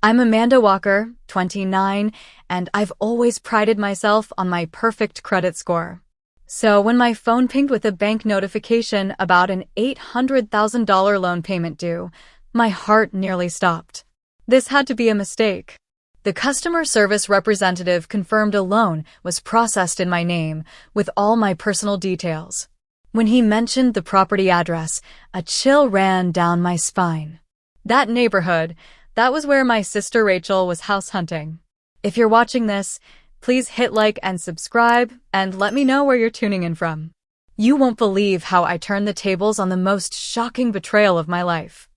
I'm Amanda Walker, 29, and I've always prided myself on my perfect credit score. So when my phone pinged with a bank notification about an $800,000 loan payment due, my heart nearly stopped. This had to be a mistake. The customer service representative confirmed a loan was processed in my name with all my personal details. When he mentioned the property address, a chill ran down my spine. That neighborhood, that was where my sister Rachel was house hunting. If you're watching this, please hit like and subscribe and let me know where you're tuning in from. You won't believe how I turned the tables on the most shocking betrayal of my life.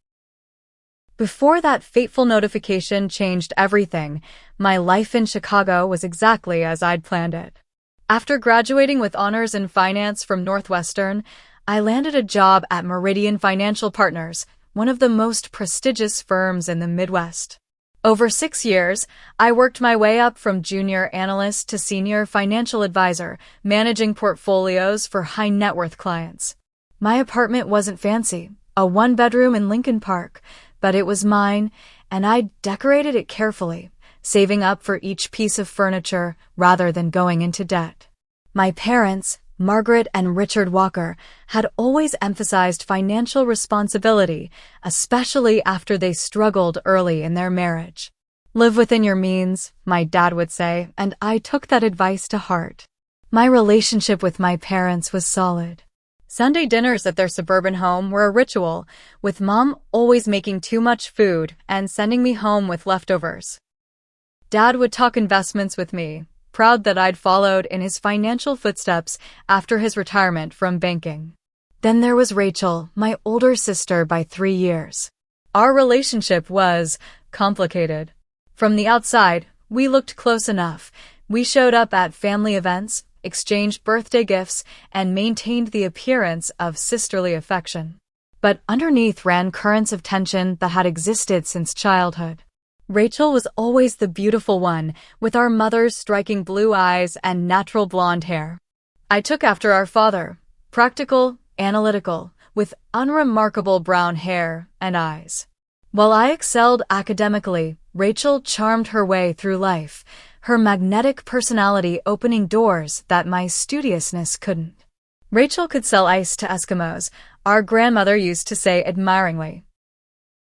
Before that fateful notification changed everything, my life in Chicago was exactly as I'd planned it. After graduating with honors in finance from Northwestern, I landed a job at Meridian Financial Partners, one of the most prestigious firms in the Midwest. Over 6 years, I worked my way up from junior analyst to senior financial advisor, managing portfolios for high-net-worth clients. My apartment wasn't fancy, a one-bedroom in Lincoln Park, but it was mine, and I decorated it carefully, saving up for each piece of furniture rather than going into debt. My parents, Margaret and Richard Walker, had always emphasized financial responsibility, especially after they struggled early in their marriage. Live within your means, my dad would say, and I took that advice to heart. My relationship with my parents was solid. Sunday dinners at their suburban home were a ritual, with Mom always making too much food and sending me home with leftovers. Dad would talk investments with me, proud that I'd followed in his financial footsteps after his retirement from banking. Then there was Rachel, my older sister by 3 years. Our relationship was complicated. From the outside, we looked close enough. We showed up at family events, exchanged birthday gifts, and maintained the appearance of sisterly affection. But underneath ran currents of tension that had existed since childhood. Rachel was always the beautiful one, with our mother's striking blue eyes and natural blonde hair. I took after our father, practical, analytical, with unremarkable brown hair and eyes. While I excelled academically, Rachel charmed her way through life, her magnetic personality opening doors that my studiousness couldn't. Rachel could sell ice to Eskimos, our grandmother used to say admiringly.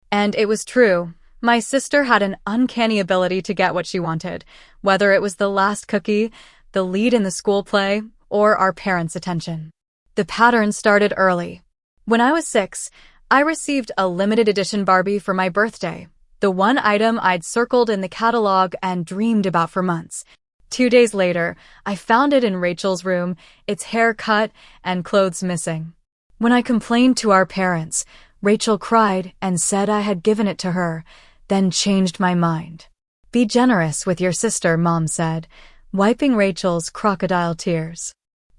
And it was true. My sister had an uncanny ability to get what she wanted, whether it was the last cookie, the lead in the school play, or our parents' attention. The pattern started early. When I was 6, I received a limited edition Barbie for my birthday, the one item I'd circled in the catalog and dreamed about for months. 2 days later, I found it in Rachel's room, its hair cut and clothes missing. When I complained to our parents, Rachel cried and said I had given it to her, then changed my mind. Be generous with your sister, Mom said, wiping Rachel's crocodile tears.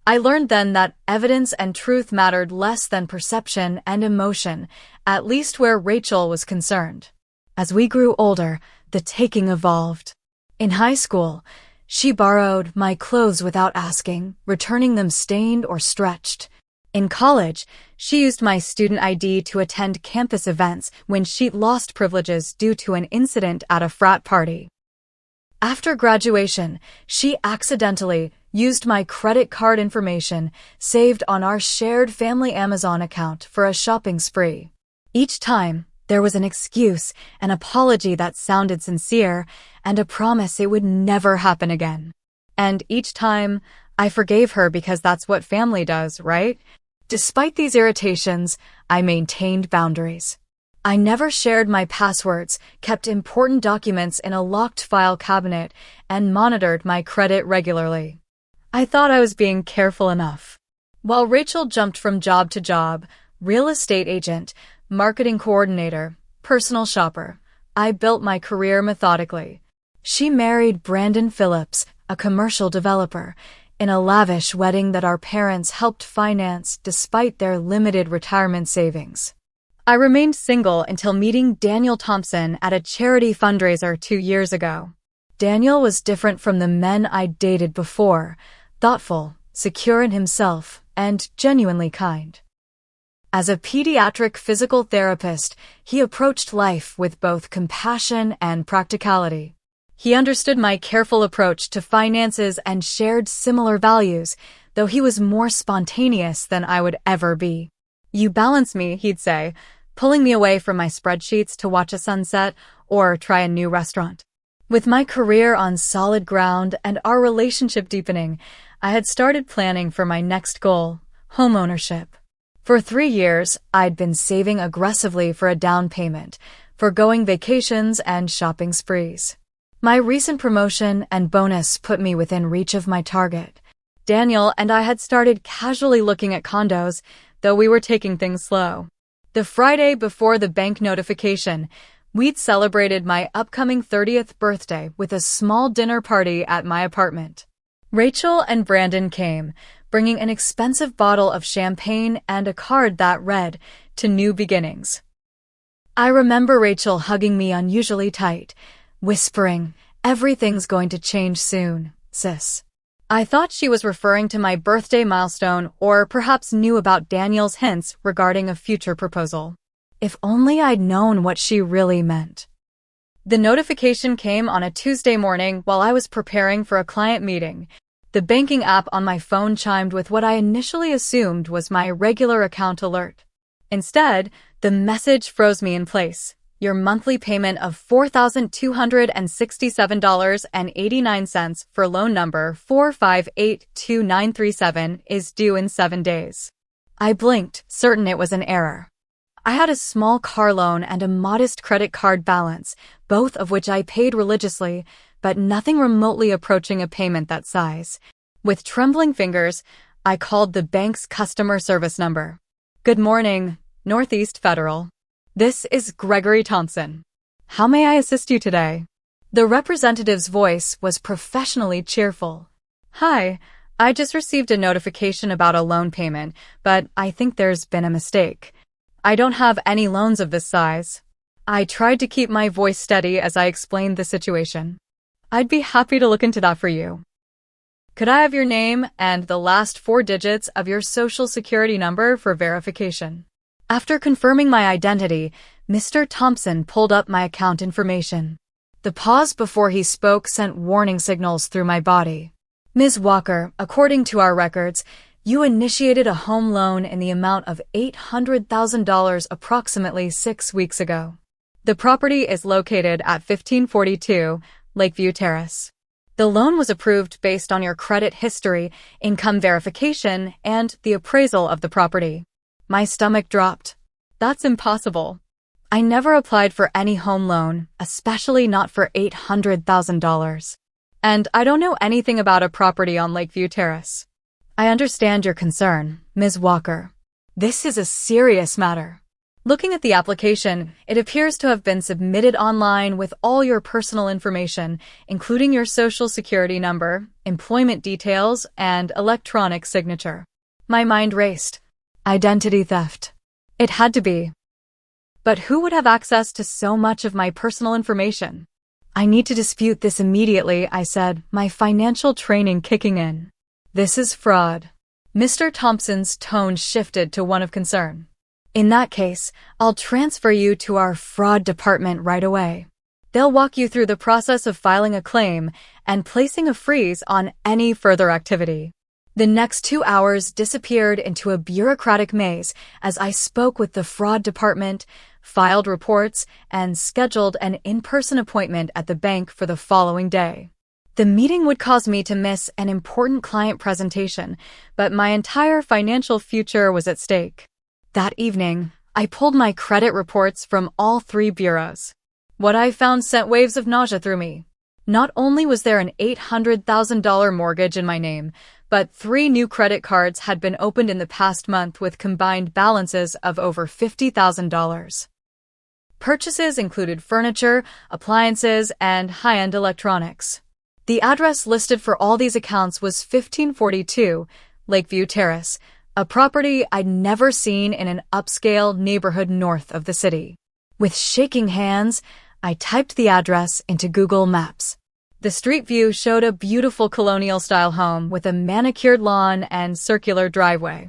I learned then that evidence and truth mattered less than perception and emotion, at least where Rachel was concerned. As we grew older, the taking evolved. In high school, she borrowed my clothes without asking, returning them stained or stretched. In college, she used my student ID to attend campus events when she'd lost privileges due to an incident at a frat party. After graduation, she accidentally used my credit card information saved on our shared family Amazon account for a shopping spree. Each time, there was an excuse, an apology that sounded sincere, and a promise it would never happen again. And each time, I forgave her because that's what family does, right? Despite these irritations, I maintained boundaries. I never shared my passwords, kept important documents in a locked file cabinet, and monitored my credit regularly. I thought I was being careful enough. While Rachel jumped from job to job, real estate agent, marketing coordinator, personal shopper, I built my career methodically. She married Brandon Phillips, a commercial developer, in a lavish wedding that our parents helped finance despite their limited retirement savings. I remained single until meeting Daniel Thompson at a charity fundraiser 2 years ago. Daniel was different from the men I'd dated before, thoughtful, secure in himself, and genuinely kind. As a pediatric physical therapist, he approached life with both compassion and practicality. He understood my careful approach to finances and shared similar values, though he was more spontaneous than I would ever be. "You balance me," he'd say, pulling me away from my spreadsheets to watch a sunset or try a new restaurant. With my career on solid ground and our relationship deepening, I had started planning for my next goal, homeownership. For 3 years, I'd been saving aggressively for a down payment, foregoing vacations and shopping sprees. My recent promotion and bonus put me within reach of my target. Daniel and I had started casually looking at condos, though we were taking things slow. The Friday before the bank notification, we'd celebrated my upcoming 30th birthday with a small dinner party at my apartment. Rachel and Brandon came, bringing an expensive bottle of champagne and a card that read, "To New Beginnings." I remember Rachel hugging me unusually tight, whispering, "Everything's going to change soon, sis." I thought she was referring to my birthday milestone or perhaps knew about Daniel's hints regarding a future proposal. If only I'd known what she really meant. The notification came on a Tuesday morning while I was preparing for a client meeting. The banking app on my phone chimed with what I initially assumed was my regular account alert. Instead, the message froze me in place. "Your monthly payment of $4,267.89 for loan number 4582937 is due in 7 days. I blinked, certain it was an error. I had a small car loan and a modest credit card balance, both of which I paid religiously, but nothing remotely approaching a payment that size. With trembling fingers, I called the bank's customer service number. "Good morning, Northeast Federal. This is Gregory Thompson. How may I assist you today?" The representative's voice was professionally cheerful. "Hi, I just received a notification about a loan payment, but I think there's been a mistake. I don't have any loans of this size." I tried to keep my voice steady as I explained the situation. "I'd be happy to look into that for you. Could I have your name and the last 4 digits of your social security number for verification?" After confirming my identity, Mr. Thompson pulled up my account information. The pause before he spoke sent warning signals through my body. "Ms. Walker, according to our records, you initiated a home loan in the amount of $800,000 approximately 6 weeks ago. The property is located at 1542 Lakeview Terrace. The loan was approved based on your credit history, income verification, and the appraisal of the property." My stomach dropped. That's impossible. I never applied for any home loan, especially not for $800,000. And I don't know anything about a property on Lakeview Terrace. "I understand your concern, Ms. Walker. This is a serious matter. Looking at the application, it appears to have been submitted online with all your personal information, including your social security number, employment details, and electronic signature." My mind raced. Identity theft. It had to be. But who would have access to so much of my personal information? "I need to dispute this immediately," I said, my financial training kicking in. "This is fraud." Mr. Thompson's tone shifted to one of concern. "In that case, I'll transfer you to our fraud department right away. They'll walk you through the process of filing a claim and placing a freeze on any further activity." The next 2 hours disappeared into a bureaucratic maze as I spoke with the fraud department, filed reports, and scheduled an in-person appointment at the bank for the following day. The meeting would cause me to miss an important client presentation, but my entire financial future was at stake. That evening, I pulled my credit reports from all 3 bureaus. What I found sent waves of nausea through me. Not only was there an $800,000 mortgage in my name, but 3 new credit cards had been opened in the past month with combined balances of over $50,000. Purchases included furniture, appliances, and high-end electronics. The address listed for all these accounts was 1542 Lakeview Terrace, a property I'd never seen in an upscale neighborhood north of the city. With shaking hands, I typed the address into Google Maps. The street view showed a beautiful colonial-style home with a manicured lawn and circular driveway.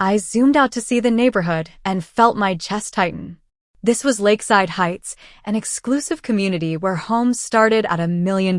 I zoomed out to see the neighborhood and felt my chest tighten. This was Lakeside Heights, an exclusive community where homes started at $1 million.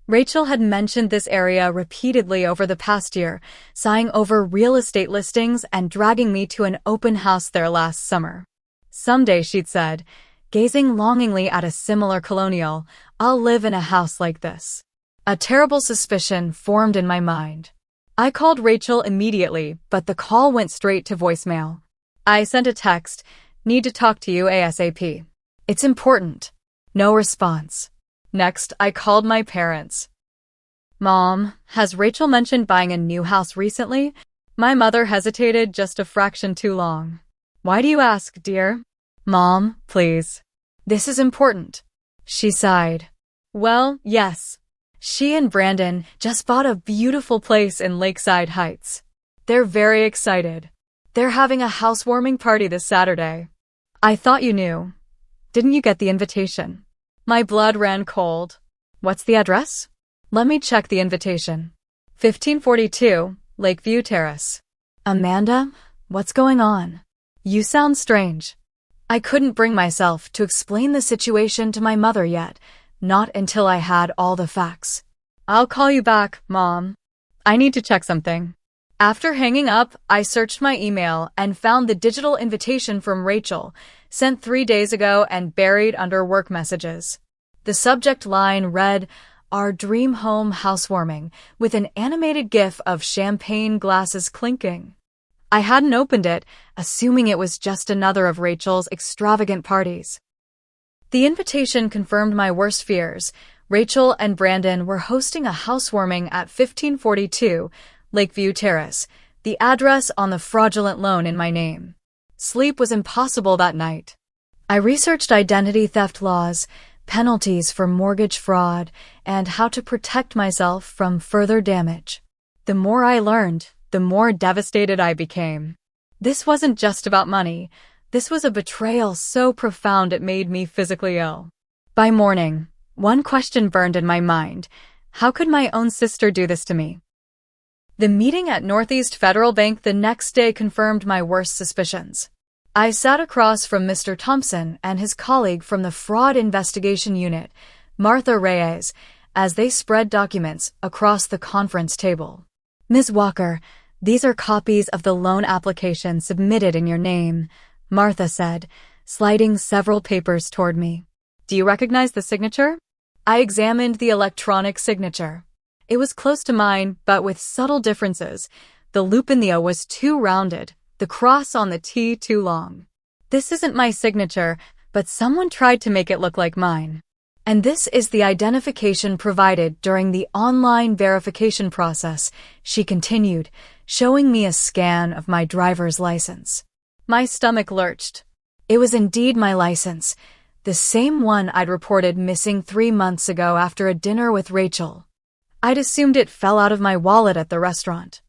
Rachel had mentioned this area repeatedly over the past year, sighing over real estate listings and dragging me to an open house there last summer. Someday, she'd said, gazing longingly at a similar colonial, I'll live in a house like this. A terrible suspicion formed in my mind. I called Rachel immediately, but the call went straight to voicemail. I sent a text, need to talk to you ASAP. It's important. No response. Next, I called my parents. Mom, has Rachel mentioned buying a new house recently? My mother hesitated just a fraction too long. Why do you ask, dear? Mom, please. This is important. She sighed. Well, yes. She and Brandon just bought a beautiful place in Lakeside Heights. They're very excited. They're having a housewarming party this Saturday. I thought you knew. Didn't you get the invitation? My blood ran cold. What's the address? Let me check the invitation. 1542, Lakeview Terrace. Amanda, what's going on? You sound strange. I couldn't bring myself to explain the situation to my mother yet, not until I had all the facts. I'll call you back, Mom. I need to check something. After hanging up, I searched my email and found the digital invitation from Rachel, sent 3 days ago and buried under work messages. The subject line read, Our Dream Home Housewarming, with an animated gif of champagne glasses clinking. I hadn't opened it, assuming it was just another of Rachel's extravagant parties. The invitation confirmed my worst fears. Rachel and Brandon were hosting a housewarming at 1542 Lakeview Terrace, the address on the fraudulent loan in my name. Sleep was impossible that night. I researched identity theft laws, penalties for mortgage fraud, and how to protect myself from further damage. The more I learned, the more devastated I became. This wasn't just about money. This was a betrayal so profound it made me physically ill. By morning, one question burned in my mind. How could my own sister do this to me? The meeting at Northeast Federal Bank the next day confirmed my worst suspicions. I sat across from Mr. Thompson and his colleague from the Fraud Investigation Unit, Martha Reyes, as they spread documents across the conference table. Ms. Walker, these are copies of the loan application submitted in your name, Martha said, sliding several papers toward me. Do you recognize the signature? I examined the electronic signature. It was close to mine, but with subtle differences. The loop in the O was too rounded, the cross on the T too long. This isn't my signature, but someone tried to make it look like mine. And this is the identification provided during the online verification process, she continued, showing me a scan of my driver's license. My stomach lurched. It was indeed my license, the same one I'd reported missing 3 months ago after a dinner with Rachel. I'd assumed it fell out of my wallet at the restaurant.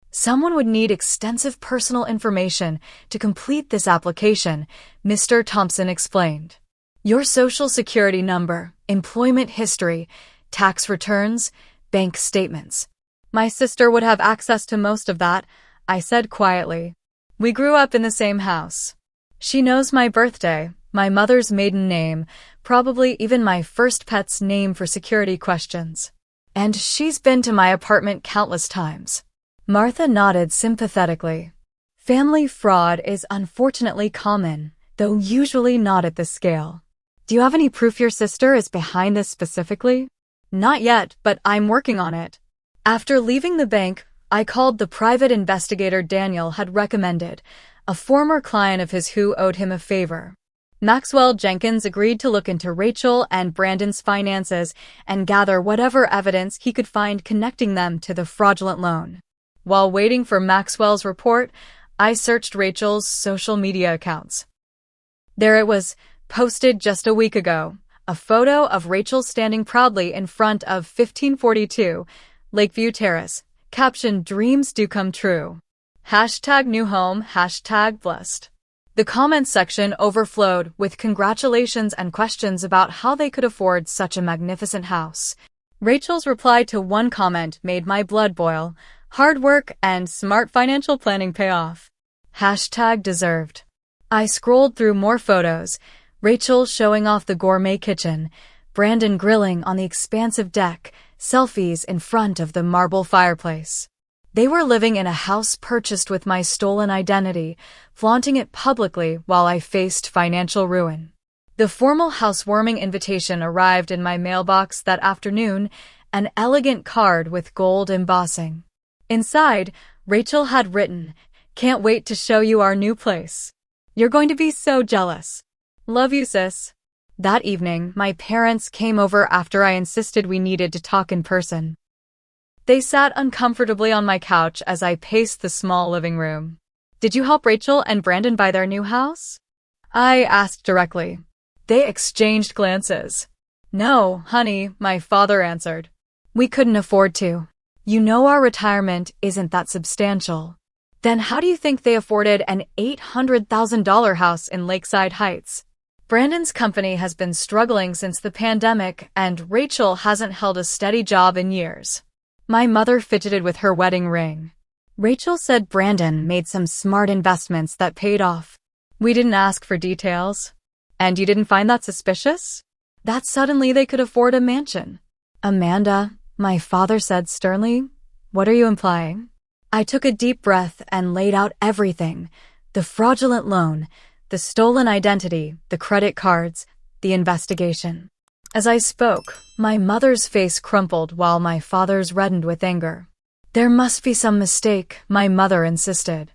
Someone would need extensive personal information to complete this application, Mr. Thompson explained. Your social security number, employment history, tax returns, bank statements. My sister would have access to most of that, I said quietly. We grew up in the same house. She knows my birthday, my mother's maiden name, probably even my first pet's name for security questions. And she's been to my apartment countless times. Martha nodded sympathetically. Family fraud is unfortunately common, though usually not at this scale. Do you have any proof your sister is behind this specifically? Not yet, but I'm working on it. After leaving the bank, I called the private investigator Daniel had recommended, a former client of his who owed him a favor. Maxwell Jenkins agreed to look into Rachel and Brandon's finances and gather whatever evidence he could find connecting them to the fraudulent loan. While waiting for Maxwell's report, I searched Rachel's social media accounts. There it was, posted just a week ago, a photo of Rachel standing proudly in front of 1542 Lakeview Terrace, captioned Dreams Do Come True. #new home, #blessed. The comments section overflowed with congratulations and questions about how they could afford such a magnificent house. Rachel's reply to one comment made my blood boil. Hard work and smart financial planning pay off. Hashtag deserved. I scrolled through more photos. Rachel showing off the gourmet kitchen, Brandon grilling on the expansive deck, selfies in front of the marble fireplace. They were living in a house purchased with my stolen identity, flaunting it publicly while I faced financial ruin. The formal housewarming invitation arrived in my mailbox that afternoon, an elegant card with gold embossing. Inside, Rachel had written, "Can't wait to show you our new place. You're going to be so jealous. Love you, sis." That evening, my parents came over after I insisted we needed to talk in person. They sat uncomfortably on my couch as I paced the small living room. "Did you help Rachel and Brandon buy their new house?" I asked directly. They exchanged glances. "No, honey," my father answered. "We couldn't afford to. You know our retirement isn't that substantial." "Then how do you think they afforded an $800,000 house in Lakeside Heights?" Brandon's company has been struggling since the pandemic, and Rachel hasn't held a steady job in years. My mother fidgeted with her wedding ring. Rachel said Brandon made some smart investments that paid off. We didn't ask for details. And you didn't find that suspicious? That suddenly they could afford a mansion. "Amanda," my father said sternly, "what are you implying?" I took a deep breath and laid out everything: the fraudulent loan, the stolen identity, the credit cards, the investigation. As I spoke, my mother's face crumpled while my father's reddened with anger. "There must be some mistake," my mother insisted.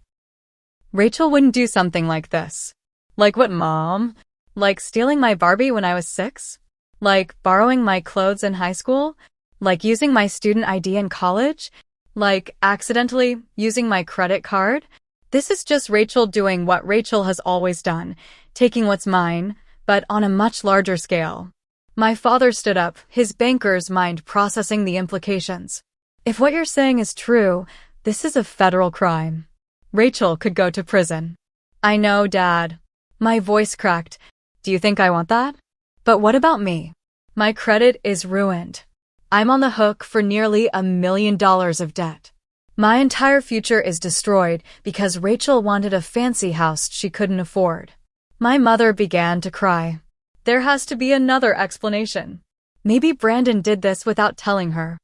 "Rachel wouldn't do something like this." "Like what, Mom? Like stealing my Barbie when I was 6? Like borrowing my clothes in high school? Like using my student ID in college? Like accidentally using my credit card? This is just Rachel doing what Rachel has always done, taking what's mine, but on a much larger scale." My father stood up, his banker's mind processing the implications. "If what you're saying is true, this is a federal crime. Rachel could go to prison." "I know, Dad." My voice cracked. "Do you think I want that? But what about me? My credit is ruined. I'm on the hook for nearly $1 million of debt. My entire future is destroyed because Rachel wanted a fancy house she couldn't afford." My mother began to cry. "There has to be another explanation. Maybe Brandon did this without telling her."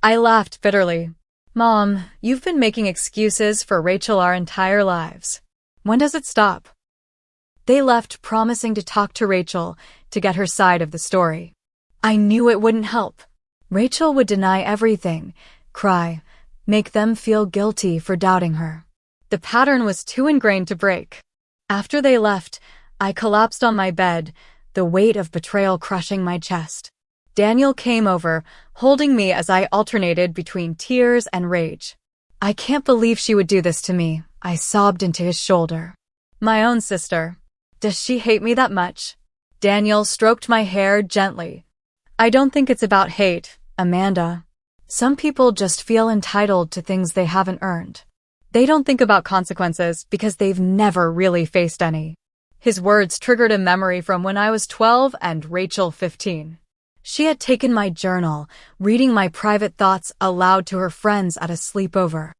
I laughed bitterly. "Mom, you've been making excuses for Rachel our entire lives. When does it stop?" They left, promising to talk to Rachel to get her side of the story. I knew it wouldn't help. Rachel would deny everything, cry, make them feel guilty for doubting her. The pattern was too ingrained to break. After they left, I collapsed on my bed, the weight of betrayal crushing my chest. Daniel came over, holding me as I alternated between tears and rage. "I can't believe she would do this to me," I sobbed into his shoulder. "My own sister. Does she hate me that much?" Daniel stroked my hair gently. "I don't think it's about hate, Amanda. Some people just feel entitled to things they haven't earned. They don't think about consequences because they've never really faced any." His words triggered a memory from when I was 12 and Rachel 15. She had taken my journal, reading my private thoughts aloud to her friends at a sleepover.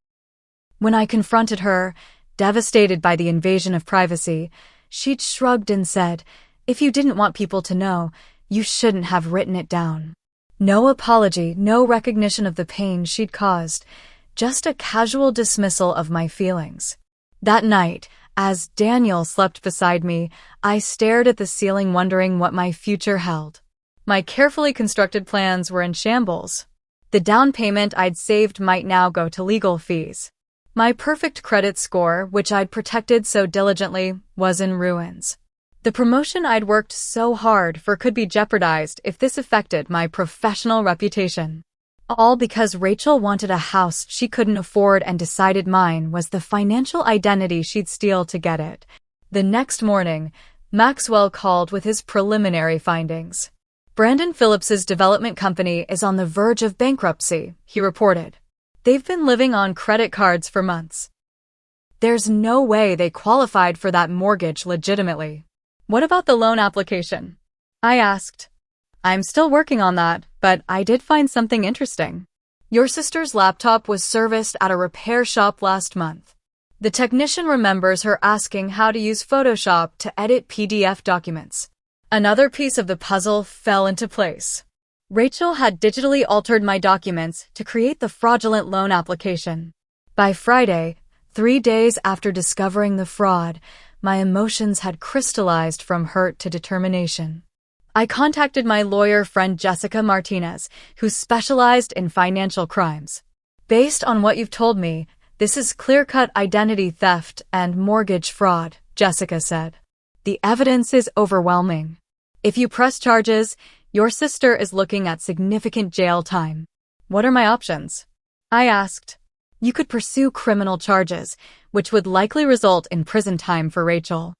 When I confronted her, devastated by the invasion of privacy, she'd shrugged and said, "If you didn't want people to know, you shouldn't have written it down." No apology, no recognition of the pain she'd caused, just a casual dismissal of my feelings. That night, as Daniel slept beside me, I stared at the ceiling wondering what my future held. My carefully constructed plans were in shambles. The down payment I'd saved might now go to legal fees. My perfect credit score, which I'd protected so diligently, was in ruins. The promotion I'd worked so hard for could be jeopardized if this affected my professional reputation. All because Rachel wanted a house she couldn't afford and decided mine was the financial identity she'd steal to get it. The next morning, Maxwell called with his preliminary findings. "Brandon Phillips's development company is on the verge of bankruptcy," he reported. "They've been living on credit cards for months. There's no way they qualified for that mortgage legitimately." "What about the loan application?" I asked. "I'm still working on that, but I did find something interesting. Your sister's laptop was serviced at a repair shop last month. The technician remembers her asking how to use Photoshop to edit PDF documents. Another piece of the puzzle fell into place. Rachel had digitally altered my documents to create the fraudulent loan application. By Friday, 3 days after discovering the fraud, my emotions had crystallized from hurt to determination. I contacted my lawyer friend Jessica Martinez, who specialized in financial crimes. Based on what you've told me, this is clear-cut identity theft and mortgage fraud, Jessica said. The evidence is overwhelming. If you press charges, your sister is looking at significant jail time. What are my options? I asked. You could pursue criminal charges, which would likely result in prison time for Rachel.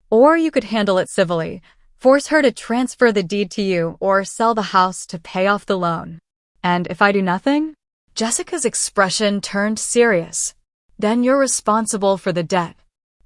Or you could handle it civilly, force her to transfer the deed to you or sell the house to pay off the loan. And if I do nothing? Jessica's expression turned serious. Then you're responsible for the debt.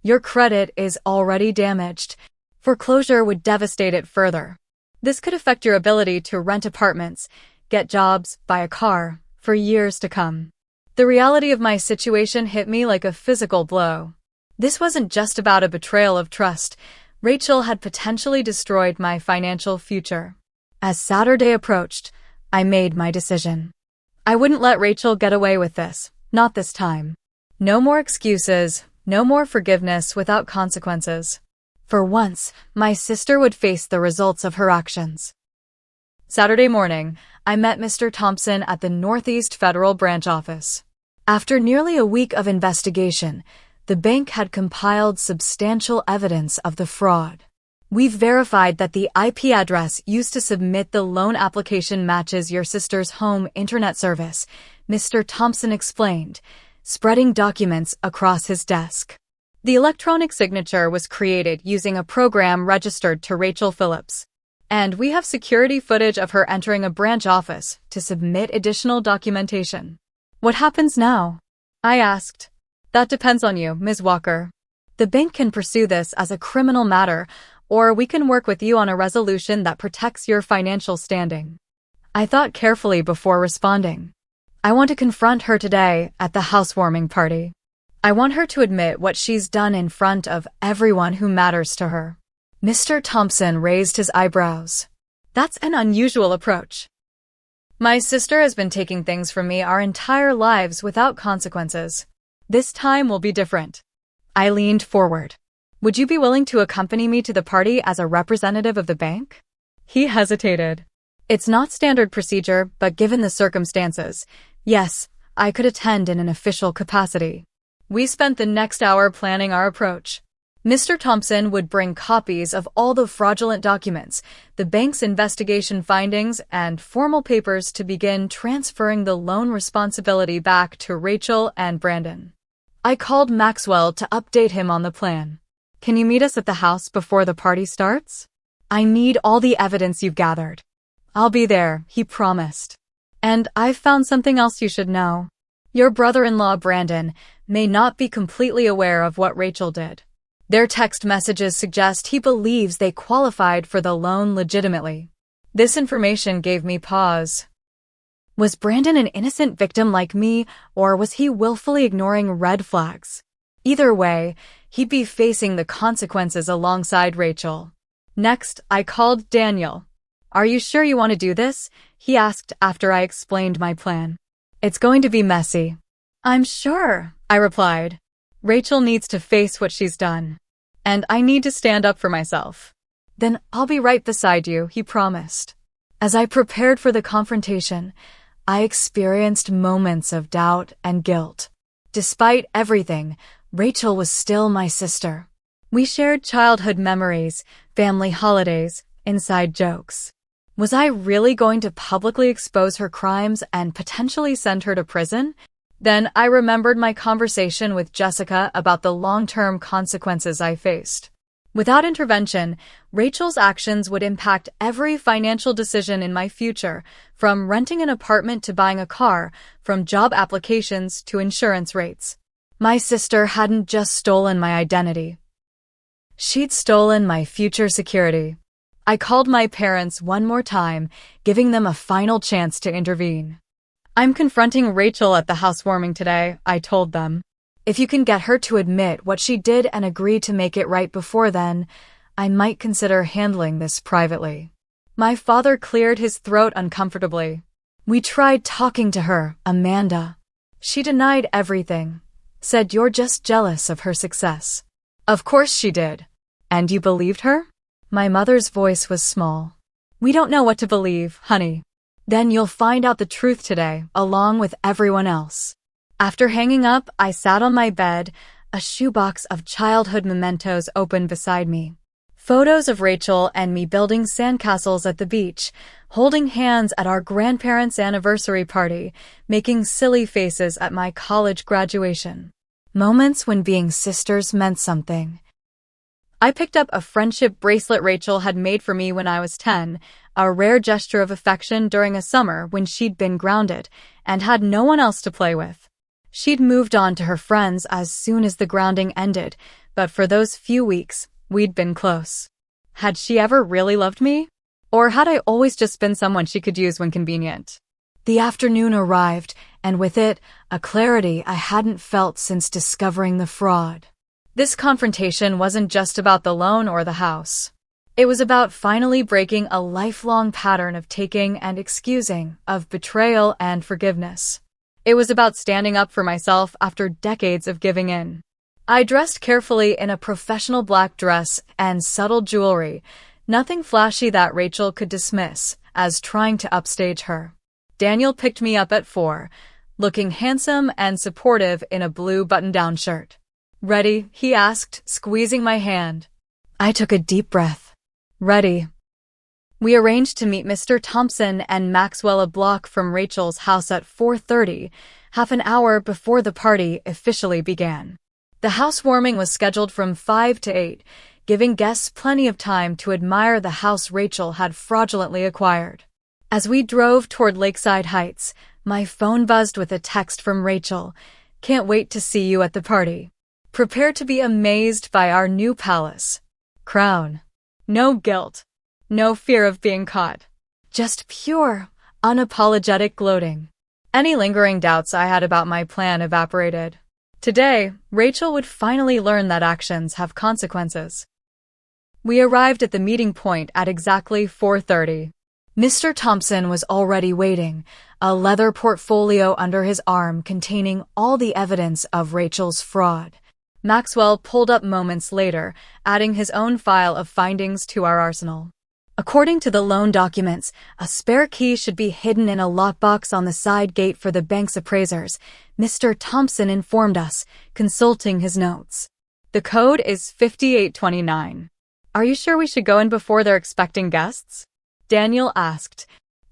Your credit is already damaged. Foreclosure would devastate it further. This could affect your ability to rent apartments, get jobs, buy a car, for years to come. The reality of my situation hit me like a physical blow. This wasn't just about a betrayal of trust. Rachel had potentially destroyed my financial future. As Saturday approached, I made my decision. I wouldn't let Rachel get away with this, not this time. No more excuses, no more forgiveness without consequences. For once, my sister would face the results of her actions. Saturday morning, I met Mr. Thompson at the Northeast Federal Branch Office. After nearly a week of investigation, the bank had compiled substantial evidence of the fraud. We've verified that the IP address used to submit the loan application matches your sister's home internet service, Mr. Thompson explained, spreading documents across his desk. The electronic signature was created using a program registered to Rachel Phillips. And we have security footage of her entering a branch office to submit additional documentation. What happens now? I asked. That depends on you, Ms. Walker. The bank can pursue this as a criminal matter, or we can work with you on a resolution that protects your financial standing. I thought carefully before responding. I want to confront her today at the housewarming party. I want her to admit what she's done in front of everyone who matters to her. Mr. Thompson raised his eyebrows. That's an unusual approach. My sister has been taking things from me our entire lives without consequences. This time will be different. I leaned forward. Would you be willing to accompany me to the party as a representative of the bank? He hesitated. It's not standard procedure, but given the circumstances, yes, I could attend in an official capacity. We spent the next hour planning our approach. Mr. Thompson would bring copies of all the fraudulent documents, the bank's investigation findings, and formal papers to begin transferring the loan responsibility back to Rachel and Brandon. I called Maxwell to update him on the plan. Can you meet us at the house before the party starts? I need all the evidence you've gathered. I'll be there, he promised. And I've found something else you should know. Your brother-in-law, Brandon, may not be completely aware of what Rachel did. Their text messages suggest he believes they qualified for the loan legitimately. This information gave me pause. Was Brandon an innocent victim like me, or was he willfully ignoring red flags? Either way, he'd be facing the consequences alongside Rachel. Next, I called Daniel. Are you sure you want to do this? He asked after I explained my plan. It's going to be messy. I'm sure, I replied. Rachel needs to face what she's done. And I need to stand up for myself. Then I'll be right beside you, he promised. As I prepared for the confrontation, I experienced moments of doubt and guilt. Despite everything, Rachel was still my sister. We shared childhood memories, family holidays, inside jokes. Was I really going to publicly expose her crimes and potentially send her to prison? Then I remembered my conversation with Jessica about the long-term consequences I faced. Without intervention, Rachel's actions would impact every financial decision in my future, from renting an apartment to buying a car, from job applications to insurance rates. My sister hadn't just stolen my identity. She'd stolen my future security. I called my parents one more time, giving them a final chance to intervene. I'm confronting Rachel at the housewarming today, I told them. If you can get her to admit what she did and agree to make it right before then, I might consider handling this privately. My father cleared his throat uncomfortably. We tried talking to her, Amanda. She denied everything, said you're just jealous of her success. Of course she did. And you believed her? My mother's voice was small. We don't know what to believe, honey. Then you'll find out the truth today, along with everyone else. After hanging up, I sat on my bed, a shoebox of childhood mementos open beside me. Photos of Rachel and me building sandcastles at the beach, holding hands at our grandparents' anniversary party, making silly faces at my college graduation. Moments when being sisters meant something. I picked up a friendship bracelet Rachel had made for me when I was 10, a rare gesture of affection during a summer when she'd been grounded and had no one else to play with. She'd moved on to her friends as soon as the grounding ended, but for those few weeks, we'd been close. Had she ever really loved me? Or had I always just been someone she could use when convenient? The afternoon arrived, and with it, a clarity I hadn't felt since discovering the fraud. This confrontation wasn't just about the loan or the house. It was about finally breaking a lifelong pattern of taking and excusing, of betrayal and forgiveness. It was about standing up for myself after decades of giving in. I dressed carefully in a professional black dress and subtle jewelry, nothing flashy that Rachel could dismiss as trying to upstage her. Daniel picked me up at 4, looking handsome and supportive in a blue button-down shirt. Ready? He asked, squeezing my hand. I took a deep breath. Ready. We arranged to meet Mr. Thompson and Maxwell a block from Rachel's house at 4:30, half an hour before the party officially began. The housewarming was scheduled from 5 to 8, giving guests plenty of time to admire the house Rachel had fraudulently acquired. As we drove toward Lakeside Heights, my phone buzzed with a text from Rachel. Can't wait to see you at the party. Prepare to be amazed by our new palace. Crown. No guilt. No fear of being caught. Just pure, unapologetic gloating. Any lingering doubts I had about my plan evaporated. Today, Rachel would finally learn that actions have consequences. We arrived at the meeting point at exactly 4:30. Mr. Thompson was already waiting, a leather portfolio under his arm containing all the evidence of Rachel's fraud. Maxwell pulled up moments later, adding his own file of findings to our arsenal. According to the loan documents, a spare key should be hidden in a lockbox on the side gate for the bank's appraisers, Mr. Thompson informed us, consulting his notes. The code is 5829. Are you sure we should go in before they're expecting guests? Daniel asked.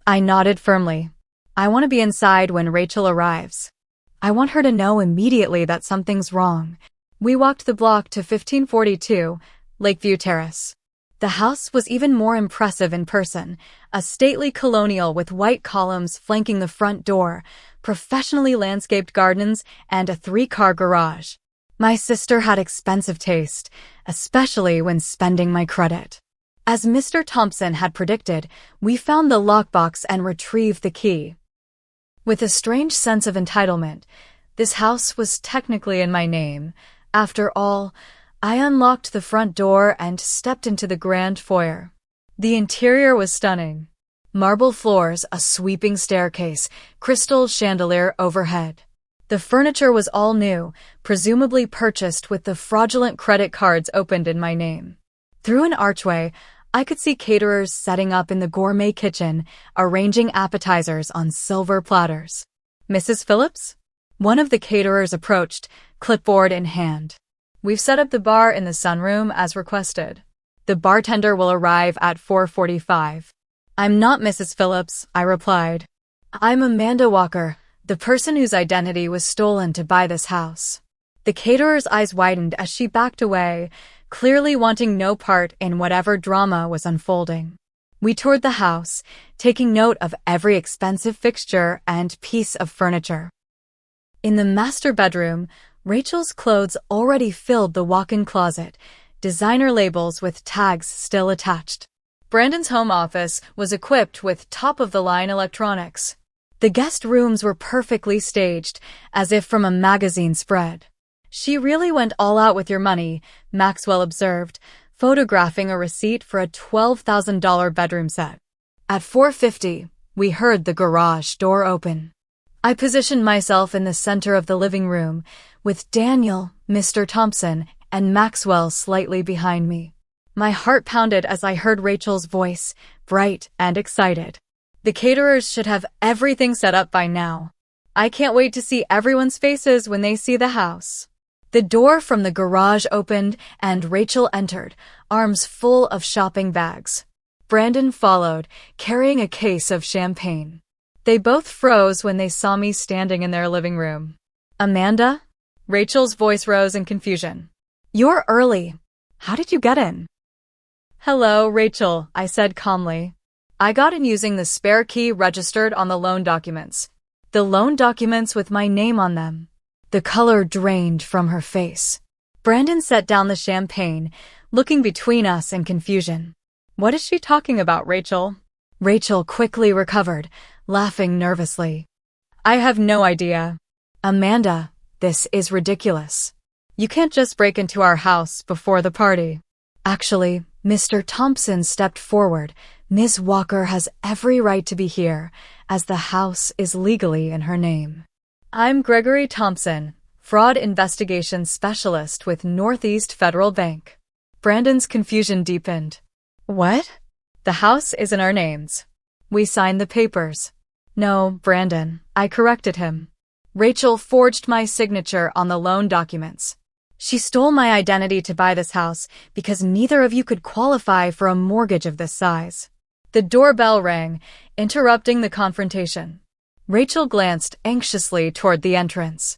I nodded firmly. I want to be inside when Rachel arrives. I want her to know immediately that something's wrong. We walked the block to 1542, Lakeview Terrace. The house was even more impressive in person, a stately colonial with white columns flanking the front door, professionally landscaped gardens, and a 3-car garage. My sister had expensive taste, especially when spending my credit. As Mr. Thompson had predicted, we found the lockbox and retrieved the key. With a strange sense of entitlement, this house was technically in my name. After all, I unlocked the front door and stepped into the grand foyer. The interior was stunning. Marble floors, a sweeping staircase, crystal chandelier overhead. The furniture was all new, presumably purchased with the fraudulent credit cards opened in my name. Through an archway, I could see caterers setting up in the gourmet kitchen, arranging appetizers on silver platters. Mrs. Phillips? One of the caterers approached, clipboard in hand. We've set up the bar in the sunroom as requested. The bartender will arrive at 4:45. I'm not Mrs. Phillips, I replied. I'm Amanda Walker, the person whose identity was stolen to buy this house. The caterer's eyes widened as she backed away, clearly wanting no part in whatever drama was unfolding. We toured the house, taking note of every expensive fixture and piece of furniture. In the master bedroom, Rachel's clothes already filled the walk-in closet, designer labels with tags still attached. Brandon's home office was equipped with top-of-the-line electronics. The guest rooms were perfectly staged, as if from a magazine spread. "She really went all out with your money," Maxwell observed, photographing a receipt for a $12,000 bedroom set. At 4:50, we heard the garage door open. I positioned myself in the center of the living room, with Daniel, Mr. Thompson, and Maxwell slightly behind me. My heart pounded as I heard Rachel's voice, bright and excited. "The caterers should have everything set up by now. I can't wait to see everyone's faces when they see the house." The door from the garage opened and Rachel entered, arms full of shopping bags. Brandon followed, carrying a case of champagne. They both froze when they saw me standing in their living room. "Amanda?" Rachel's voice rose in confusion. "You're early. How did you get in?" "Hello, Rachel," I said calmly. "I got in using the spare key registered on the loan documents. The loan documents with my name on them." The color drained from her face. Brandon set down the champagne, looking between us in confusion. "What is she talking about, Rachel?" Rachel quickly recovered, laughing nervously. "I have no idea." "Amanda, this is ridiculous. You can't just break into our house before the party." "Actually," Mr. Thompson stepped forward, "Ms. Walker has every right to be here, as the house is legally in her name." "I'm Gregory Thompson, fraud investigation specialist with Northeast Federal Bank." Brandon's confusion deepened. "What?" "The house is in our names. We signed the papers." "No, Brandon," I corrected him. "Rachel forged my signature on the loan documents. She stole my identity to buy this house because neither of you could qualify for a mortgage of this size." The doorbell rang, interrupting the confrontation. Rachel glanced anxiously toward the entrance.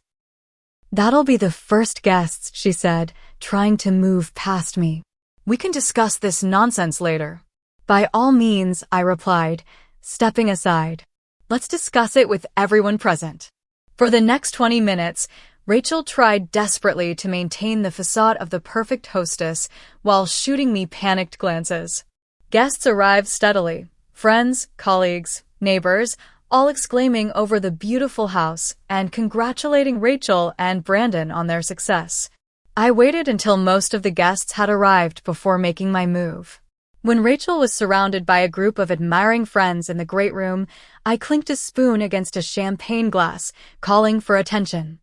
"That'll be the first guests," she said, trying to move past me. "We can discuss this nonsense later." "By all means," I replied, stepping aside. "Let's discuss it with everyone present." For the next 20 minutes, Rachel tried desperately to maintain the facade of the perfect hostess while shooting me panicked glances. Guests arrived steadily, friends, colleagues, neighbors, all exclaiming over the beautiful house and congratulating Rachel and Brandon on their success. I waited until most of the guests had arrived before making my move. When Rachel was surrounded by a group of admiring friends in the great room, I clinked a spoon against a champagne glass, calling for attention.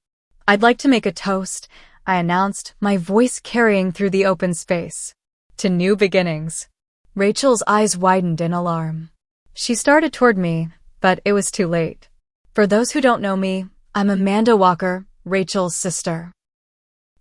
"I'd like to make a toast," I announced, my voice carrying through the open space. "To new beginnings." Rachel's eyes widened in alarm. She started toward me, but it was too late. "For those who don't know me, I'm Amanda Walker, Rachel's sister.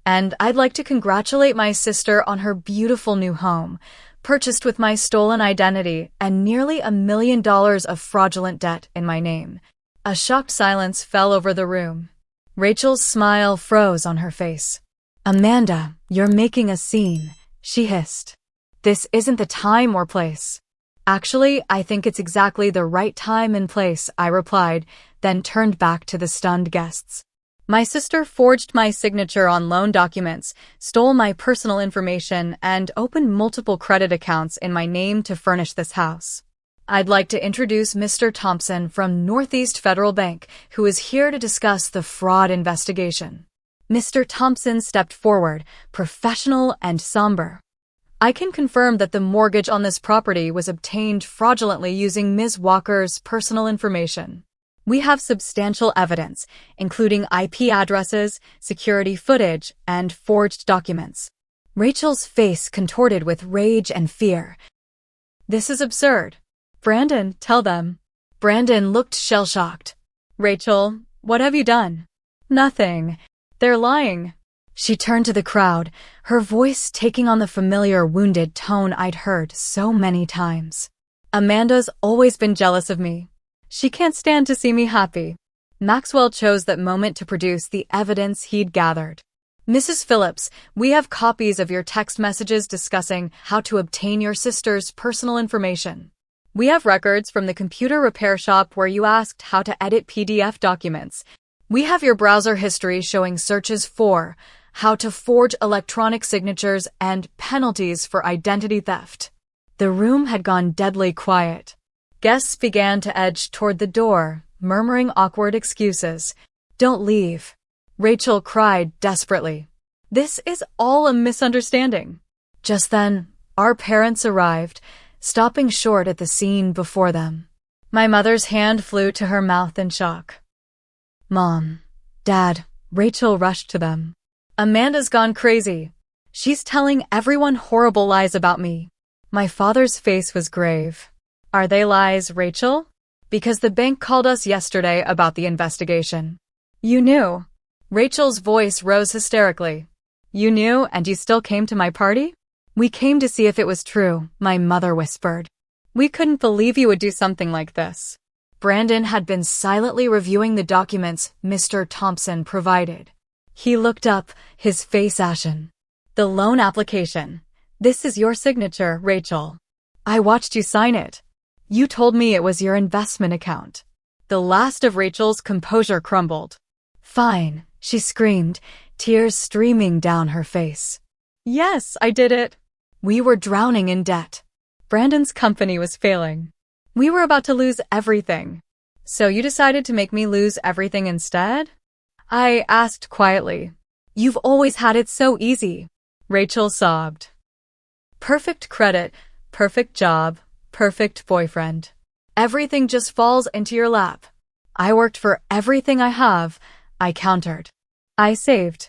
And I'd like to congratulate my sister on her beautiful new home, purchased with my stolen identity and nearly $1 million of fraudulent debt in my name." A shocked silence fell over the room. Rachel's smile froze on her face. "Amanda, you're making a scene," she hissed. "This isn't the time or place." "Actually, I think it's exactly the right time and place," I replied, then turned back to the stunned guests. "My sister forged my signature on loan documents, stole my personal information, and opened multiple credit accounts in my name to furnish this house. I'd like to introduce Mr. Thompson from Northeast Federal Bank, who is here to discuss the fraud investigation." Mr. Thompson stepped forward, professional and somber. "I can confirm that the mortgage on this property was obtained fraudulently using Ms. Walker's personal information. We have substantial evidence, including IP addresses, security footage, and forged documents." Rachel's face contorted with rage and fear. "This is absurd. Brandon, tell them." Brandon looked shell-shocked. "Rachel, what have you done?" "Nothing. They're lying." She turned to the crowd, her voice taking on the familiar wounded tone I'd heard so many times. "Amanda's always been jealous of me. She can't stand to see me happy." Maxwell chose that moment to produce the evidence he'd gathered. "Mrs. Phillips, we have copies of your text messages discussing how to obtain your sister's personal information. We have records from the computer repair shop where you asked how to edit PDF documents. We have your browser history showing searches for how to forge electronic signatures and penalties for identity theft." The room had gone deadly quiet. Guests began to edge toward the door, murmuring awkward excuses. "Don't leave," Rachel cried desperately. "This is all a misunderstanding." Just then, our parents arrived, stopping short at the scene before them. My mother's hand flew to her mouth in shock. "Mom, Dad," Rachel rushed to them. "Amanda's gone crazy. She's telling everyone horrible lies about me." My father's face was grave. "Are they lies, Rachel?" "Because the bank called us yesterday about the investigation." "You knew?" Rachel's voice rose hysterically. "You knew and you still came to my party?" "We came to see if it was true," my mother whispered. "We couldn't believe you would do something like this." Brandon had been silently reviewing the documents Mr. Thompson provided. He looked up, his face ashen. "The loan application. This is your signature, Rachel. I watched you sign it. You told me it was your investment account." The last of Rachel's composure crumbled. "Fine," she screamed, tears streaming down her face. "Yes, I did it. We were drowning in debt. Brandon's company was failing. We were about to lose everything. So you decided to make me lose everything instead?" I asked quietly. "You've always had it so easy," Rachel sobbed. "Perfect credit, perfect job, perfect boyfriend. Everything just falls into your lap." "I worked for everything I have," I countered. "I saved.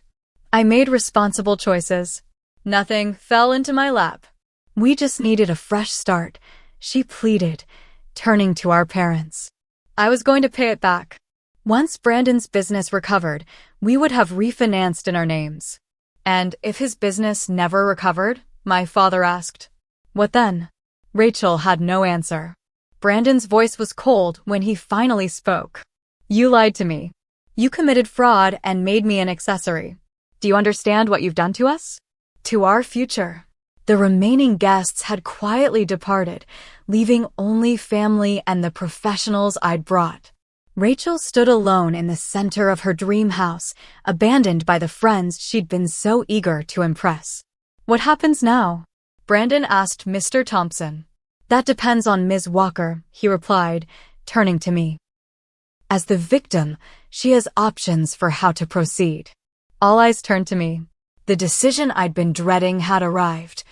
I made responsible choices. Nothing fell into my lap." "We just needed a fresh start," she pleaded, turning to our parents. "I was going to pay it back. Once Brandon's business recovered, we would have refinanced in our names." "And if his business never recovered?" my father asked. "What then?" Rachel had no answer. Brandon's voice was cold when he finally spoke. "You lied to me. You committed fraud and made me an accessory. Do you understand what you've done to us? To our future?" The remaining guests had quietly departed, leaving only family and the professionals I'd brought. Rachel stood alone in the center of her dream house, abandoned by the friends she'd been so eager to impress. "What happens now?" Brandon asked Mr. Thompson. "That depends on Ms. Walker," he replied, turning to me. As the victim, she has options for how to proceed. All eyes turned to me. The decision I'd been dreading had arrived.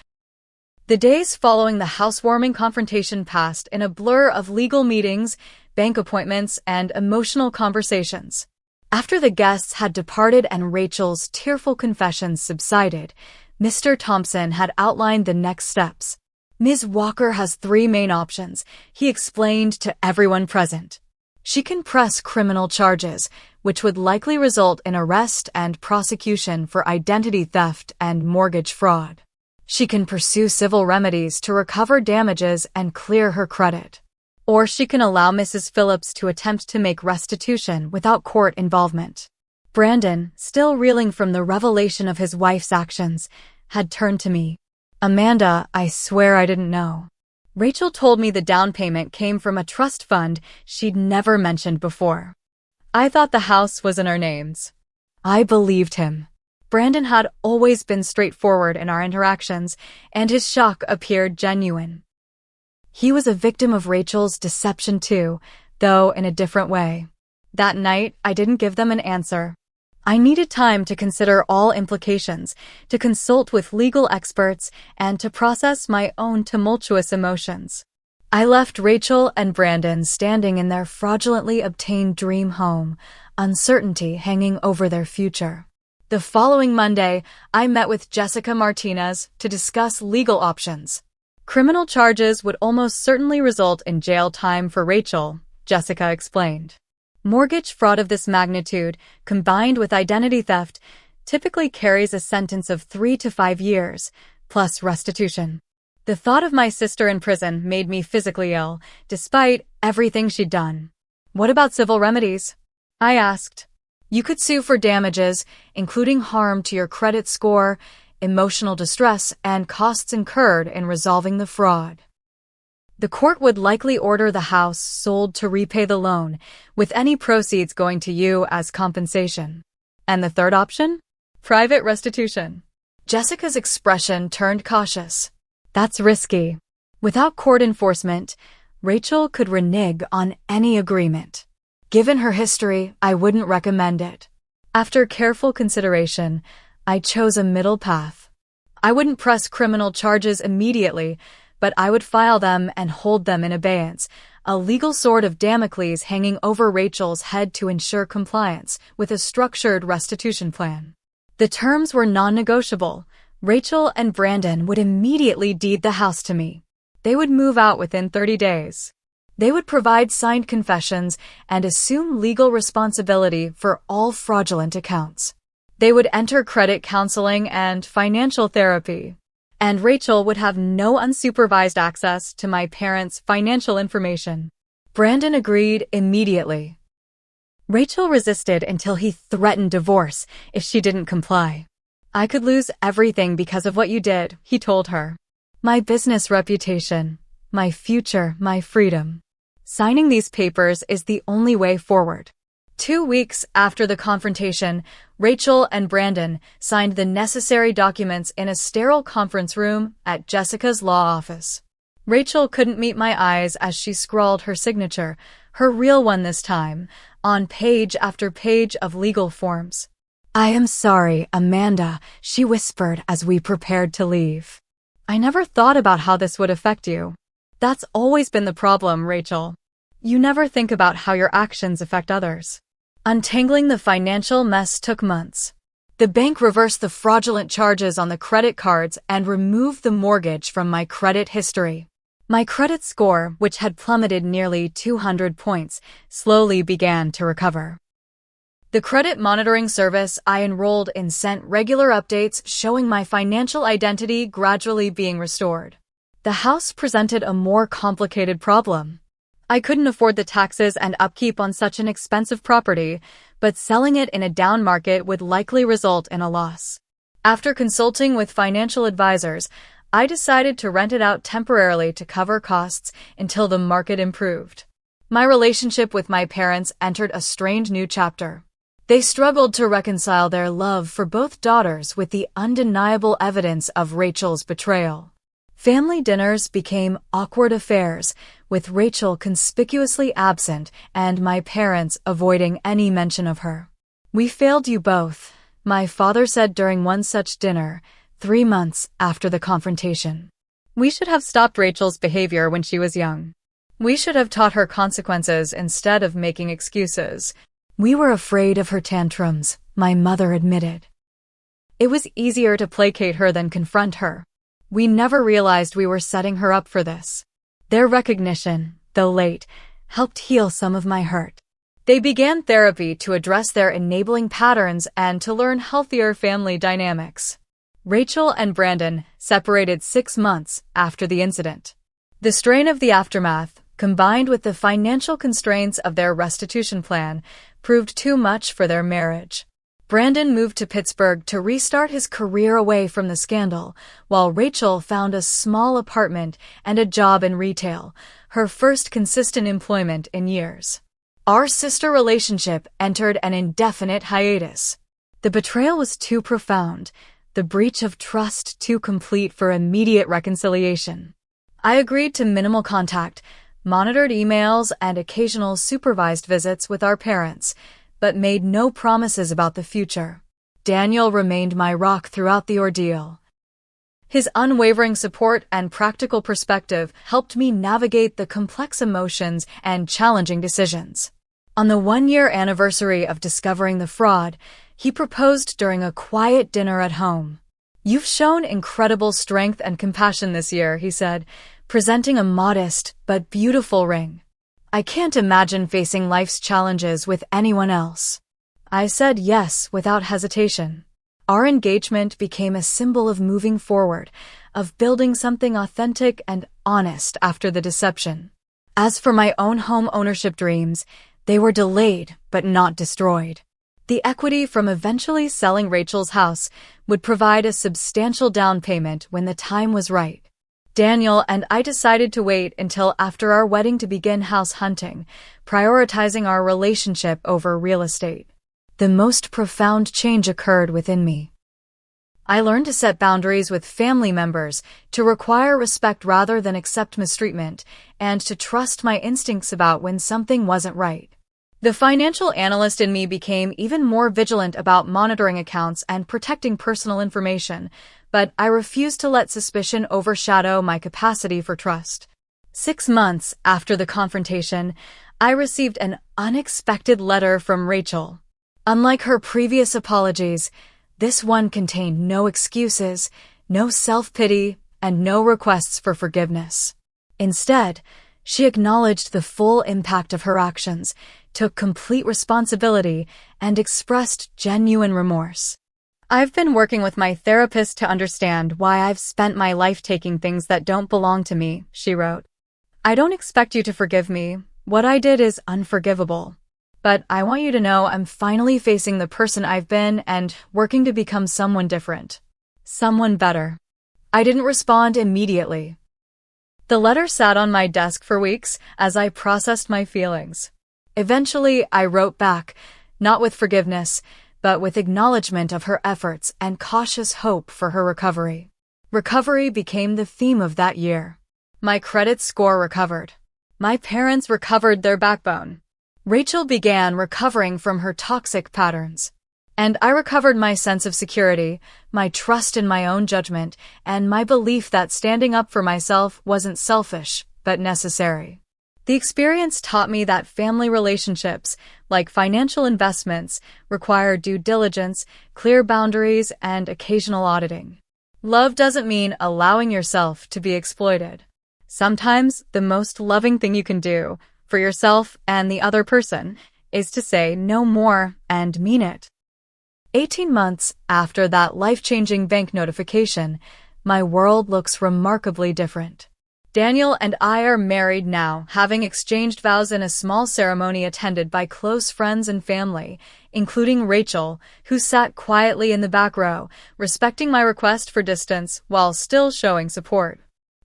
The days following the housewarming confrontation passed in a blur of legal meetings, bank appointments, and emotional conversations. After the guests had departed and Rachel's tearful confessions subsided, Mr. Thompson had outlined the next steps. "Ms. Walker has 3 main options," he explained to everyone present. "She can press criminal charges, which would likely result in arrest and prosecution for identity theft and mortgage fraud. She can pursue civil remedies to recover damages and clear her credit. Or she can allow Mrs. Phillips to attempt to make restitution without court involvement." Brandon, still reeling from the revelation of his wife's actions, had turned to me. "Amanda, I swear I didn't know. Rachel told me the down payment came from a trust fund she'd never mentioned before. I thought the house was in our names." I believed him. Brandon had always been straightforward in our interactions, and his shock appeared genuine. He was a victim of Rachel's deception too, though in a different way. That night, I didn't give them an answer. I needed time to consider all implications, to consult with legal experts, and to process my own tumultuous emotions. I left Rachel and Brandon standing in their fraudulently obtained dream home, uncertainty hanging over their future. The following Monday, I met with Jessica Martinez to discuss legal options. Criminal charges would almost certainly result in jail time for Rachel, Jessica explained. Mortgage fraud of this magnitude, combined with identity theft, typically carries a sentence of 3 to 5 years, plus restitution. The thought of my sister in prison made me physically ill, despite everything she'd done. "What about civil remedies?" I asked. "You could sue for damages, including harm to your credit score, emotional distress, and costs incurred in resolving the fraud. The court would likely order the house sold to repay the loan, with any proceeds going to you as compensation." "And the third option?" "Private restitution." Jessica's expression turned cautious. "That's risky. Without court enforcement, Rachel could renege on any agreement. Given her history, I wouldn't recommend it. After careful consideration, I chose a middle path. I wouldn't press criminal charges immediately, but I would file them and hold them in abeyance, a legal sword of Damocles hanging over Rachel's head to ensure compliance with a structured restitution plan. The terms were non-negotiable. Rachel and Brandon would immediately deed the house to me. They would move out within 30 days. They would provide signed confessions and assume legal responsibility for all fraudulent accounts. They would enter credit counseling and financial therapy. And Rachel would have no unsupervised access to my parents' financial information. Brandon agreed immediately. Rachel resisted until he threatened divorce if she didn't comply. I could lose everything because of what you did, he told her. My business reputation, my future, my freedom. Signing these papers is the only way forward. 2 weeks after the confrontation, Rachel and Brandon signed the necessary documents in a sterile conference room at Jessica's law office. Rachel couldn't meet my eyes as she scrawled her signature, her real one this time, on page after page of legal forms. I am sorry, Amanda, she whispered as we prepared to leave. I never thought about how this would affect you. That's always been the problem, Rachel. You never think about how your actions affect others. Untangling the financial mess took months. The bank reversed the fraudulent charges on the credit cards and removed the mortgage from my credit history. My credit score, which had plummeted nearly 200 points, slowly began to recover. The credit monitoring service I enrolled in sent regular updates showing my financial identity gradually being restored. The house presented a more complicated problem. I couldn't afford the taxes and upkeep on such an expensive property, but selling it in a down market would likely result in a loss. After consulting with financial advisors, I decided to rent it out temporarily to cover costs until the market improved. My relationship with my parents entered a strange new chapter. They struggled to reconcile their love for both daughters with the undeniable evidence of Rachel's betrayal. Family dinners became awkward affairs, with Rachel conspicuously absent and my parents avoiding any mention of her. We failed you both, my father said during one such dinner, 3 months after the confrontation. We should have stopped Rachel's behavior when she was young. We should have taught her consequences instead of making excuses. We were afraid of her tantrums, my mother admitted. It was easier to placate her than confront her. We never realized we were setting her up for this. Their recognition, though late, helped heal some of my hurt. They began therapy to address their enabling patterns and to learn healthier family dynamics. Rachel and Brandon separated 6 months after the incident. The strain of the aftermath, combined with the financial constraints of their restitution plan, proved too much for their marriage. Brandon moved to Pittsburgh to restart his career away from the scandal, while Rachel found a small apartment and a job in retail, her first consistent employment in years. Our sister relationship entered an indefinite hiatus. The betrayal was too profound, the breach of trust too complete for immediate reconciliation. I agreed to minimal contact, monitored emails and occasional supervised visits with our parents, but made no promises about the future. Daniel remained my rock throughout the ordeal. His unwavering support and practical perspective helped me navigate the complex emotions and challenging decisions. On the 1-year anniversary of discovering the fraud, he proposed during a quiet dinner at home. You've shown incredible strength and compassion this year, he said, presenting a modest but beautiful ring. I can't imagine facing life's challenges with anyone else. I said yes without hesitation. Our engagement became a symbol of moving forward, of building something authentic and honest after the deception. As for my own home ownership dreams, they were delayed but not destroyed. The equity from eventually selling Rachel's house would provide a substantial down payment when the time was right. Daniel and I decided to wait until after our wedding to begin house hunting, prioritizing our relationship over real estate. The most profound change occurred within me. I learned to set boundaries with family members, to require respect rather than accept mistreatment, and to trust my instincts about when something wasn't right. The financial analyst in me became even more vigilant about monitoring accounts and protecting personal information, but I refused to let suspicion overshadow my capacity for trust. 6 months after the confrontation, I received an unexpected letter from Rachel. Unlike her previous apologies, this one contained no excuses, no self-pity, and no requests for forgiveness. Instead, she acknowledged the full impact of her actions, took complete responsibility, and expressed genuine remorse. I've been working with my therapist to understand why I've spent my life taking things that don't belong to me, she wrote. I don't expect you to forgive me. What I did is unforgivable. But I want you to know I'm finally facing the person I've been and working to become someone different. Someone better. I didn't respond immediately. The letter sat on my desk for weeks as I processed my feelings. Eventually, I wrote back, not with forgiveness, but with acknowledgement of her efforts and cautious hope for her recovery. Recovery became the theme of that year. My credit score recovered. My parents recovered their backbone. Rachel began recovering from her toxic patterns. And I recovered my sense of security, my trust in my own judgment, and my belief that standing up for myself wasn't selfish, but necessary. The experience taught me that family relationships, like financial investments, require due diligence, clear boundaries, and occasional auditing. Love doesn't mean allowing yourself to be exploited. Sometimes the most loving thing you can do for yourself and the other person is to say no more and mean it. 18 months after that life-changing bank notification, my world looks remarkably different. Daniel and I are married now, having exchanged vows in a small ceremony attended by close friends and family, including Rachel, who sat quietly in the back row, respecting my request for distance while still showing support.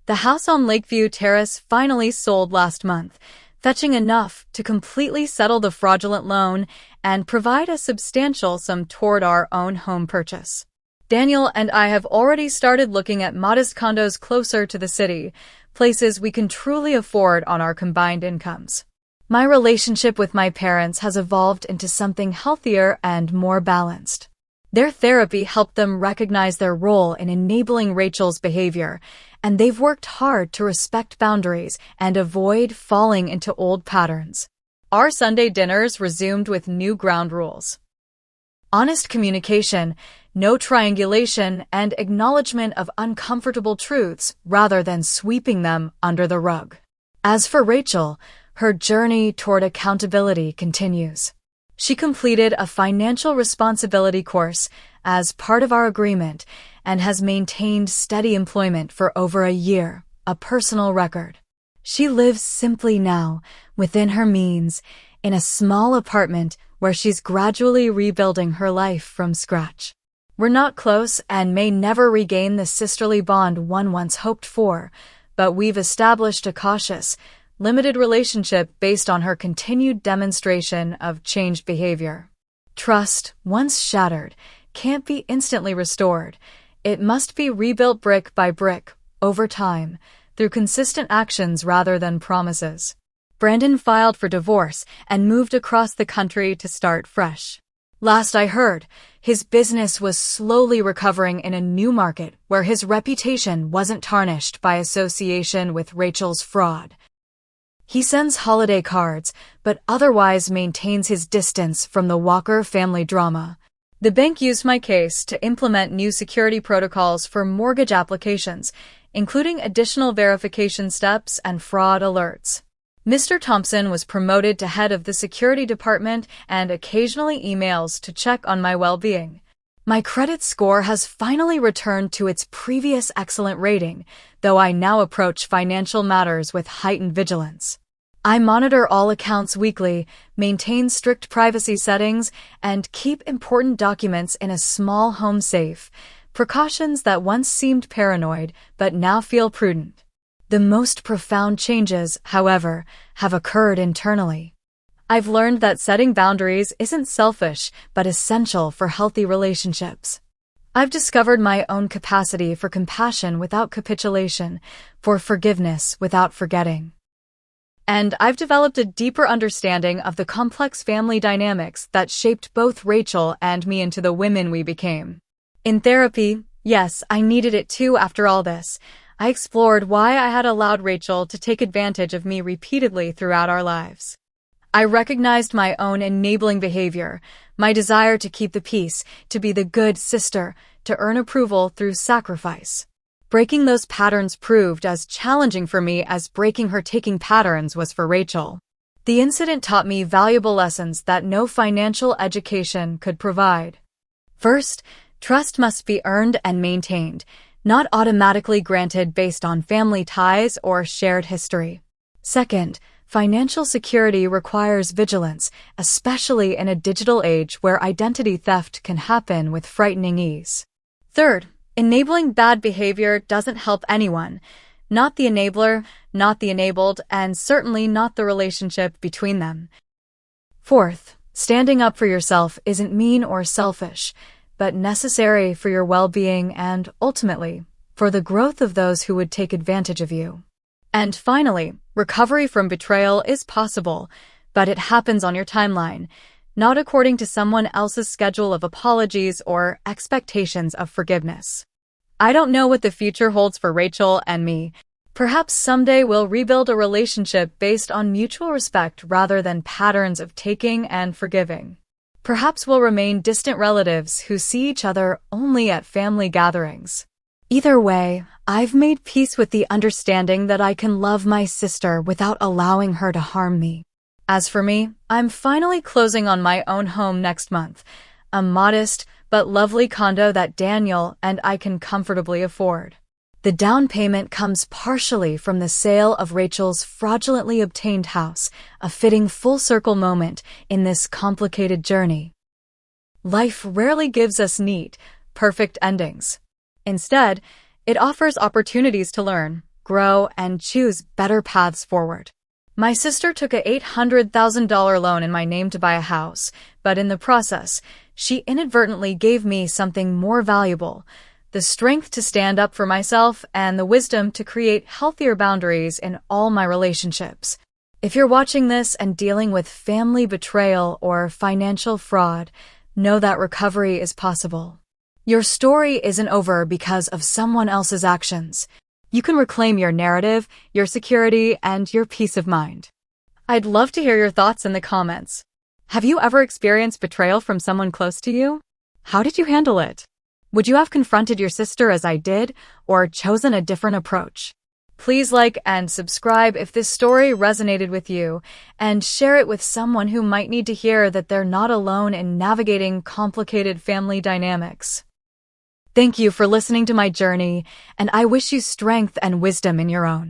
The house on Lakeview Terrace finally sold last month, fetching enough to completely settle the fraudulent loan and provide a substantial sum toward our own home purchase. Daniel and I have already started looking at modest condos closer to the city, places we can truly afford on our combined incomes. My relationship with my parents has evolved into something healthier and more balanced. Their therapy helped them recognize their role in enabling Rachel's behavior, and they've worked hard to respect boundaries and avoid falling into old patterns. Our Sunday dinners resumed with new ground rules. Honest communication, no triangulation, and acknowledgement of uncomfortable truths rather than sweeping them under the rug. As for Rachel, her journey toward accountability continues. She completed a financial responsibility course as part of our agreement and has maintained steady employment for over a year, a personal record. She lives simply now, within her means, in a small apartment where she's gradually rebuilding her life from scratch. We're not close and may never regain the sisterly bond one once hoped for, but we've established a cautious, limited relationship based on her continued demonstration of changed behavior. Trust, once shattered, can't be instantly restored. It must be rebuilt brick by brick, over time, through consistent actions rather than promises. Brandon filed for divorce and moved across the country to start fresh. Last I heard, his business was slowly recovering in a new market where his reputation wasn't tarnished by association with Rachel's fraud. He sends holiday cards, but otherwise maintains his distance from the Walker family drama. The bank used my case to implement new security protocols for mortgage applications, including additional verification steps and fraud alerts. Mr. Thompson was promoted to head of the security department and occasionally emails to check on my well-being. My credit score has finally returned to its previous excellent rating, though I now approach financial matters with heightened vigilance. I monitor all accounts weekly, maintain strict privacy settings, and keep important documents in a small home safe, precautions that once seemed paranoid but now feel prudent. The most profound changes, however, have occurred internally. I've learned that setting boundaries isn't selfish, but essential for healthy relationships. I've discovered my own capacity for compassion without capitulation, for forgiveness without forgetting. And I've developed a deeper understanding of the complex family dynamics that shaped both Rachel and me into the women we became. In therapy, yes, I needed it too after all this. I explored why I had allowed Rachel to take advantage of me repeatedly throughout our lives. I recognized my own enabling behavior, my desire to keep the peace, to be the good sister, to earn approval through sacrifice. Breaking those patterns proved as challenging for me as breaking her taking patterns was for Rachel. The incident taught me valuable lessons that no financial education could provide. First, trust must be earned and maintained, not automatically granted based on family ties or shared history. Second, financial security requires vigilance, especially in a digital age where identity theft can happen with frightening ease. Third, enabling bad behavior doesn't help anyone, not the enabler, not the enabled, and certainly not the relationship between them. Fourth, standing up for yourself isn't mean or selfish, but necessary for your well-being and, ultimately, for the growth of those who would take advantage of you. And finally, recovery from betrayal is possible, but it happens on your timeline, not according to someone else's schedule of apologies or expectations of forgiveness. I don't know what the future holds for Rachel and me. Perhaps someday we'll rebuild a relationship based on mutual respect rather than patterns of taking and forgiving. Perhaps we'll remain distant relatives who see each other only at family gatherings. Either way, I've made peace with the understanding that I can love my sister without allowing her to harm me. As for me, I'm finally closing on my own home next month, a modest but lovely condo that Daniel and I can comfortably afford. The down payment comes partially from the sale of Rachel's fraudulently obtained house, a fitting full-circle moment in this complicated journey. Life rarely gives us neat, perfect endings. Instead, it offers opportunities to learn, grow, and choose better paths forward. My sister took a $800,000 loan in my name to buy a house, but in the process, she inadvertently gave me something more valuable: the strength to stand up for myself and the wisdom to create healthier boundaries in all my relationships. If you're watching this and dealing with family betrayal or financial fraud, know that recovery is possible. Your story isn't over because of someone else's actions. You can reclaim your narrative, your security, and your peace of mind. I'd love to hear your thoughts in the comments. Have you ever experienced betrayal from someone close to you? How did you handle it? Would you have confronted your sister as I did, or chosen a different approach? Please like and subscribe if this story resonated with you, and share it with someone who might need to hear that they're not alone in navigating complicated family dynamics. Thank you for listening to my journey, and I wish you strength and wisdom in your own.